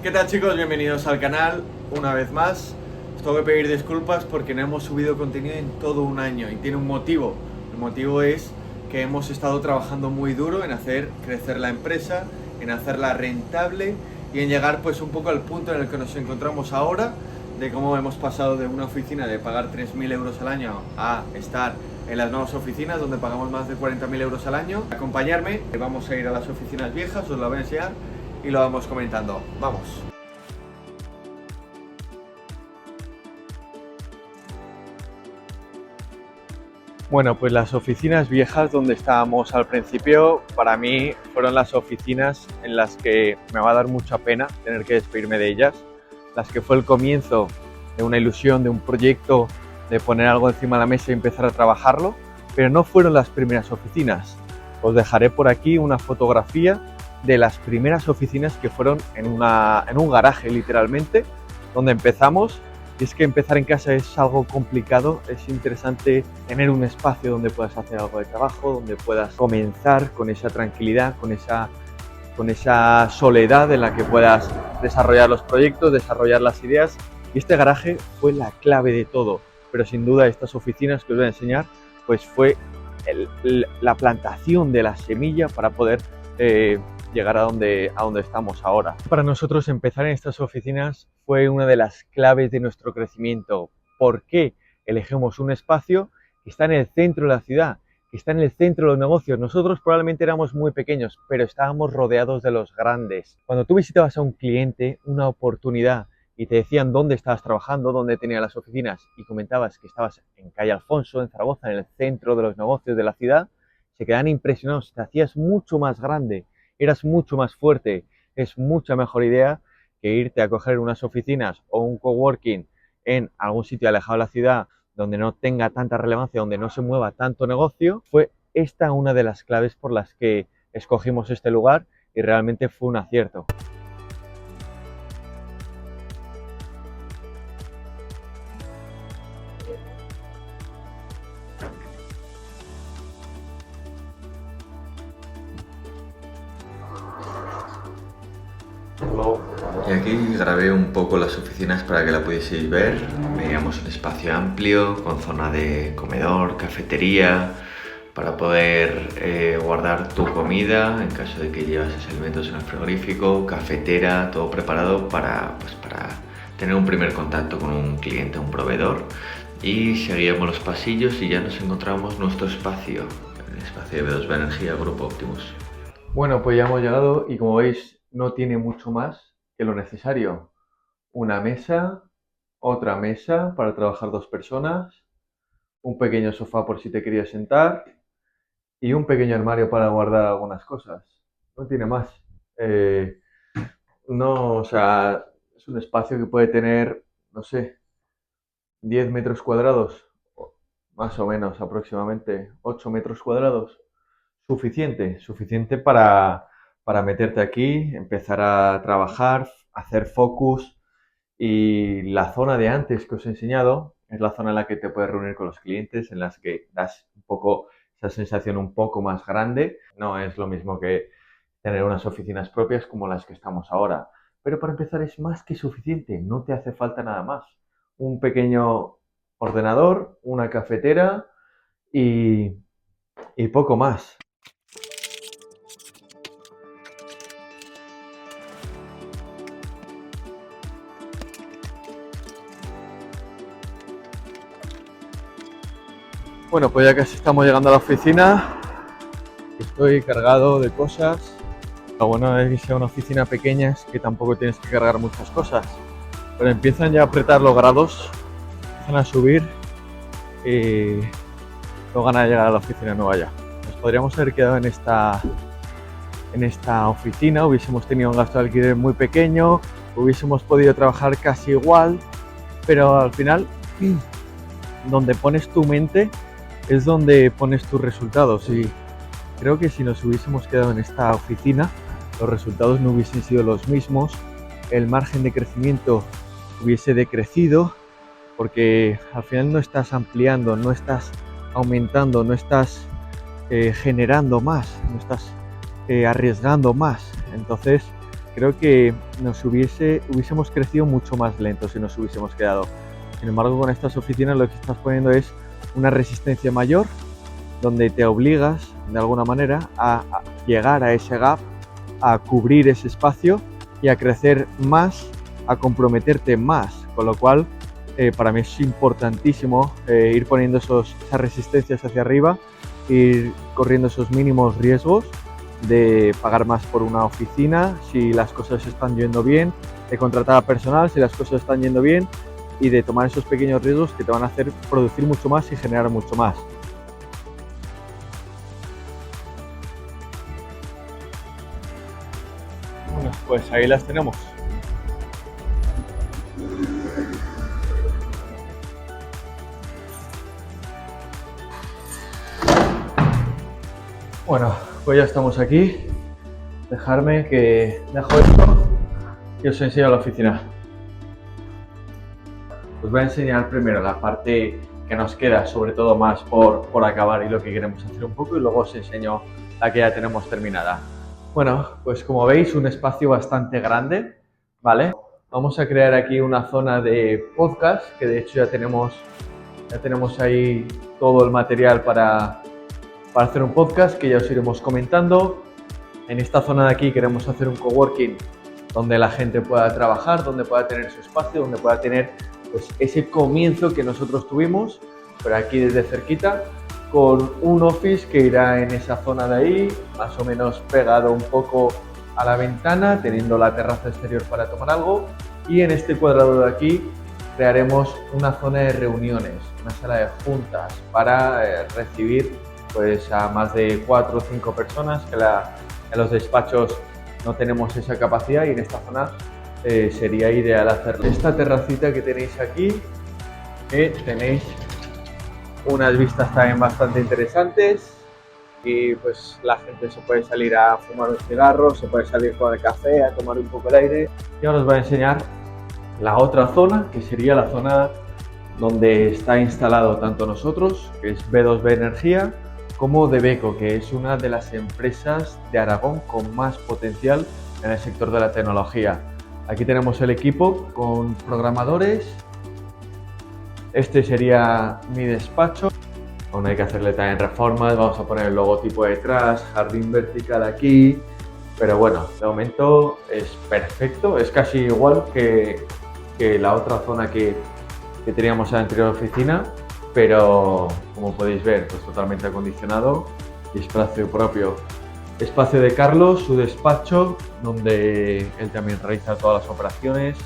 ¿Qué tal, chicos? Bienvenidos al canal una vez más. Os tengo que pedir disculpas porque no hemos subido contenido en todo un año y tiene un motivo. El motivo es que hemos estado trabajando muy duro en hacer crecer la empresa, en hacerla rentable y en llegar pues un poco al punto en el que nos encontramos ahora, de cómo hemos pasado de una oficina de pagar 3.000 euros al año a estar en las nuevas oficinas donde pagamos más de 40.000 euros al año. Acompañarme, vamos a ir a las oficinas viejas, os la voy a enseñar y lo vamos comentando. ¡Vamos! Bueno, pues las oficinas viejas donde estábamos al principio, para mí fueron las oficinas en las que me va a dar mucha pena tener que despedirme de ellas, las que fue el comienzo de una ilusión, de un proyecto, de poner algo encima de la mesa y empezar a trabajarlo, pero no fueron las primeras oficinas. Os dejaré por aquí una fotografía de las primeras oficinas que fueron en un garaje, literalmente, donde empezamos. Y es que empezar en casa es algo complicado, es interesante tener un espacio donde puedas hacer algo de trabajo, donde puedas comenzar con esa tranquilidad, con esa soledad en la que puedas desarrollar los proyectos, desarrollar las ideas. Y este garaje fue la clave de todo, pero sin duda estas oficinas que os voy a enseñar, pues fue la plantación de la semilla para poder llegar a donde estamos ahora. Para nosotros empezar en estas oficinas fue una de las claves de nuestro crecimiento. ¿Por qué elegimos un espacio que está en el centro de la ciudad, que está en el centro de los negocios? Nosotros probablemente éramos muy pequeños, pero estábamos rodeados de los grandes. Cuando tú visitabas a un cliente, una oportunidad, y te decían dónde estabas trabajando, dónde tenías las oficinas, y comentabas que estabas en Calle Alfonso, en Zaragoza, en el centro de los negocios de la ciudad, se quedaban impresionados, te hacías mucho más grande, eras mucho más fuerte. Es mucha mejor idea que irte a coger unas oficinas o un coworking en algún sitio alejado de la ciudad donde no tenga tanta relevancia, donde no se mueva tanto negocio. Fue esta una de las claves por las que escogimos este lugar y realmente fue un acierto. Y aquí grabé un poco las oficinas para que la pudieseis ver. Veíamos un espacio amplio con zona de comedor, cafetería, para poder guardar tu comida en caso de que llevases alimentos en el frigorífico, cafetera, todo preparado para tener un primer contacto con un cliente, un proveedor. Y seguíamos los pasillos y ya nos encontramos nuestro espacio, el espacio de B2B Energía Grupo Optimus. Bueno, pues ya hemos llegado y como veis no tiene mucho más que lo necesario. Una mesa, otra mesa para trabajar 2 personas, un pequeño sofá por si te querías sentar y un pequeño armario para guardar algunas cosas. No tiene más. No, o sea, es un espacio que puede tener, no sé, 10 metros cuadrados, más o menos aproximadamente, 8 metros cuadrados. Suficiente para meterte aquí, empezar a trabajar, hacer focus. Y la zona de antes que os he enseñado es la zona en la que te puedes reunir con los clientes, en las que das un poco esa sensación un poco más grande. No es lo mismo que tener unas oficinas propias como las que estamos ahora. Pero para empezar es más que suficiente, no te hace falta nada más. Un pequeño ordenador, una cafetera y poco más. Bueno, pues ya casi estamos llegando a la oficina. Estoy cargado de cosas. Lo bueno de que sea una oficina pequeña es que tampoco tienes que cargar muchas cosas. Pero empiezan ya a apretar los grados, empiezan a subir y tengo ganas de llegar a la oficina nueva ya. Nos podríamos haber quedado en esta oficina, hubiésemos tenido un gasto de alquiler muy pequeño, hubiésemos podido trabajar casi igual, pero al final, donde pones tu mente es donde pones tus resultados, y creo que si nos hubiésemos quedado en esta oficina los resultados no hubiesen sido los mismos, el margen de crecimiento hubiese decrecido, porque al final no estás ampliando, no estás aumentando, no estás generando más, no estás arriesgando más. Entonces creo que hubiésemos crecido mucho más lento si nos hubiésemos quedado. Sin embargo, con estas oficinas lo que estás poniendo es una resistencia mayor, donde te obligas de alguna manera a llegar a ese gap, a cubrir ese espacio y a crecer más, a comprometerte más, con lo cual para mí es importantísimo ir poniendo esas resistencias hacia arriba, ir corriendo esos mínimos riesgos de pagar más por una oficina si las cosas están yendo bien, de contratar a personal si las cosas están yendo bien y de tomar esos pequeños riesgos que te van a hacer producir mucho más y generar mucho más. Bueno, pues ahí las tenemos. Bueno, pues ya estamos aquí. Dejarme que dejo esto y os enseño la oficina. Os voy a enseñar primero la parte que nos queda, sobre todo más por acabar y lo que queremos hacer un poco, y luego os enseño la que ya tenemos terminada. Bueno, pues como veis, un espacio bastante grande, ¿vale? Vamos a crear aquí una zona de podcast, que de hecho ya tenemos ahí todo el material para hacer un podcast, que ya os iremos comentando. En esta zona de aquí queremos hacer un coworking donde la gente pueda trabajar, donde pueda tener su espacio, donde pueda tener pues ese comienzo que nosotros tuvimos, pero aquí desde cerquita, con un office que irá en esa zona de ahí, más o menos pegado un poco a la ventana, teniendo la terraza exterior para tomar algo, y en este cuadrado de aquí crearemos una zona de reuniones, una sala de juntas para recibir pues a más de 4 o 5 personas, que en los despachos no tenemos esa capacidad, y en esta zona sería ideal hacerlo. Esta terracita que tenéis aquí, que tenéis unas vistas también bastante interesantes, y pues la gente se puede salir a fumar un cigarro, se puede salir con el café, a tomar un poco el aire. Y ahora os voy a enseñar la otra zona, que sería la zona donde está instalado tanto nosotros, que es B2B Energía, como Debeco, que es una de las empresas de Aragón con más potencial en el sector de la tecnología. Aquí tenemos el equipo con programadores. Este sería mi despacho. Aún hay que hacerle también reformas, vamos a poner el logotipo detrás, jardín vertical aquí, pero bueno, de momento es perfecto, es casi igual que la otra zona que teníamos en la anterior oficina, pero como podéis ver, pues totalmente acondicionado y espacio propio. Espacio de Carlos, su despacho, donde él también realiza todas las operaciones.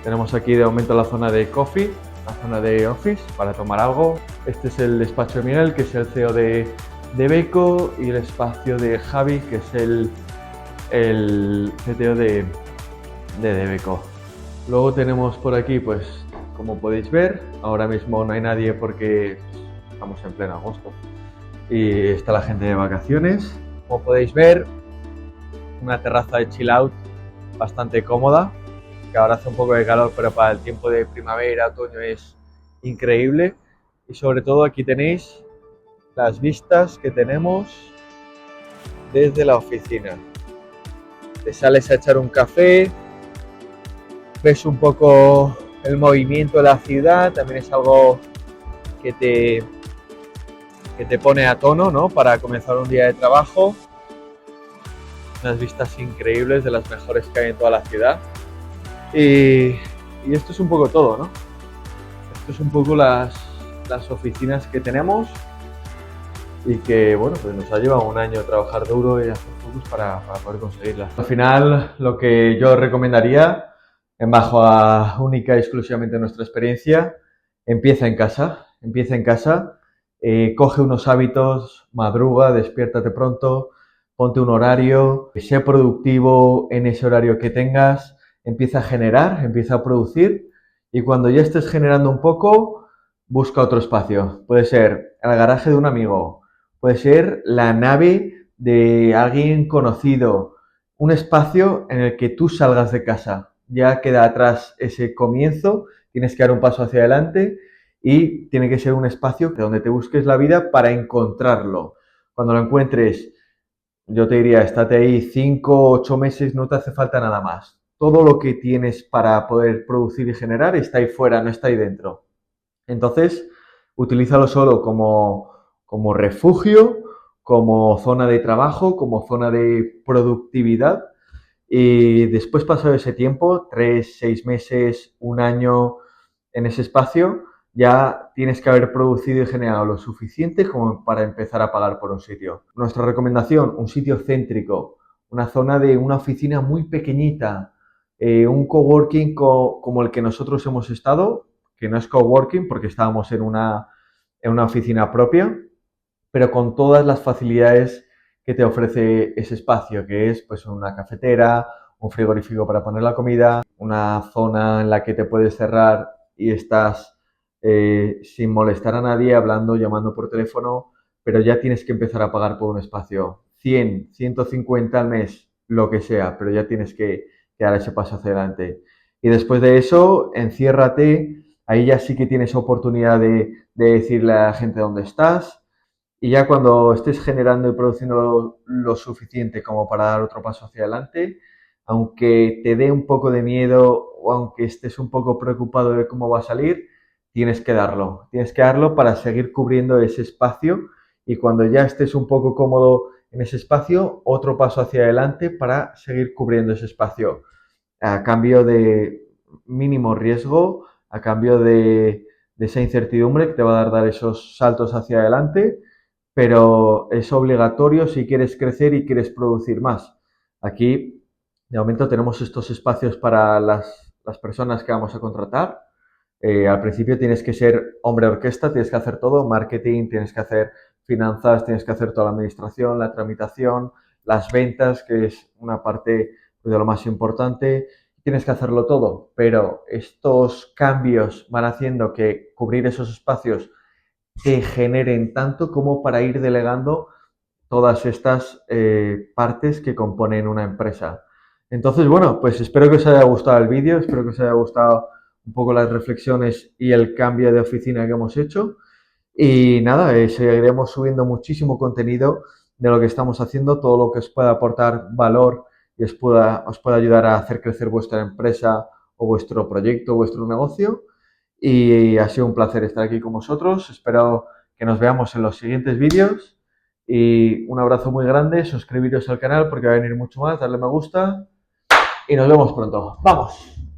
Tenemos aquí de momento la zona de coffee, la zona de office para tomar algo. Este es el despacho de Miguel, que es el CEO de Debeco, y el espacio de Javi, que es el CTO de Debeco. Luego tenemos por aquí, pues como podéis ver, ahora mismo no hay nadie porque estamos en pleno agosto y está la gente de vacaciones. Como podéis ver, una terraza de chill out bastante cómoda, que ahora hace un poco de calor, pero para el tiempo de primavera, otoño es increíble. Y sobre todo aquí tenéis las vistas que tenemos desde la oficina. Te sales a echar un café, ves un poco el movimiento de la ciudad, también es algo que te pone a tono, ¿no?, para comenzar un día de trabajo. Unas vistas increíbles, de las mejores que hay en toda la ciudad. Y esto es un poco todo, ¿no? Esto es un poco las oficinas que tenemos, y que, bueno, pues nos ha llevado un año trabajar duro y hacer focus para poder conseguirlas. Al final, lo que yo recomendaría, en bajo a única y exclusivamente nuestra experiencia, empieza en casa, coge unos hábitos, madruga, despiértate pronto, ponte un horario, sé productivo en ese horario que tengas, empieza a generar, empieza a producir, y cuando ya estés generando un poco, busca otro espacio. Puede ser el garaje de un amigo, puede ser la nave de alguien conocido, un espacio en el que tú salgas de casa. Ya queda atrás ese comienzo, tienes que dar un paso hacia adelante, y tiene que ser un espacio donde te busques la vida para encontrarlo. Cuando lo encuentres, yo te diría, estate ahí 5 o 8 meses, no te hace falta nada más. Todo lo que tienes para poder producir y generar está ahí fuera, no está ahí dentro. Entonces, utilízalo solo como refugio, como zona de trabajo, como zona de productividad. Y después, pasado ese tiempo, 3, 6 meses, un año en ese espacio, ya tienes que haber producido y generado lo suficiente como para empezar a pagar por un sitio. Nuestra recomendación, un sitio céntrico, una zona de una oficina muy pequeñita, un coworking como el que nosotros hemos estado, que no es coworking porque estábamos en una oficina propia, pero con todas las facilidades que te ofrece ese espacio, que es pues una cafetera, un frigorífico para poner la comida, una zona en la que te puedes cerrar y estás sin molestar a nadie, hablando, llamando por teléfono, pero ya tienes que empezar a pagar por un espacio. 100, 150 al mes, lo que sea, pero ya tienes que dar ese paso hacia adelante. Y después de eso, enciérrate, ahí ya sí que tienes oportunidad de decirle a la gente dónde estás, y ya cuando estés generando y produciendo lo suficiente como para dar otro paso hacia adelante, aunque te dé un poco de miedo o aunque estés un poco preocupado de cómo va a salir, tienes que darlo. Tienes que darlo para seguir cubriendo ese espacio y cuando ya estés un poco cómodo en ese espacio, otro paso hacia adelante para seguir cubriendo ese espacio a cambio de mínimo riesgo, a cambio de esa incertidumbre que te va a dar esos saltos hacia adelante, pero es obligatorio si quieres crecer y quieres producir más. Aquí, de momento, tenemos estos espacios para las personas que vamos a contratar. Al principio tienes que ser hombre orquesta, tienes que hacer todo, marketing, tienes que hacer finanzas, tienes que hacer toda la administración, la tramitación, las ventas, que es una parte pues, de lo más importante. Tienes que hacerlo todo, pero estos cambios van haciendo que cubrir esos espacios te generen tanto como para ir delegando todas estas partes que componen una empresa. Entonces, bueno, pues espero que os haya gustado el vídeo, espero que os haya gustado un poco las reflexiones y el cambio de oficina que hemos hecho. Y nada, seguiremos subiendo muchísimo contenido de lo que estamos haciendo, todo lo que os pueda aportar valor y os pueda ayudar a hacer crecer vuestra empresa o vuestro proyecto, vuestro negocio. Y ha sido un placer estar aquí con vosotros. Espero que nos veamos en los siguientes vídeos. Y un abrazo muy grande. Suscribiros al canal porque va a venir mucho más. Darle me gusta. Y nos vemos pronto. ¡Vamos!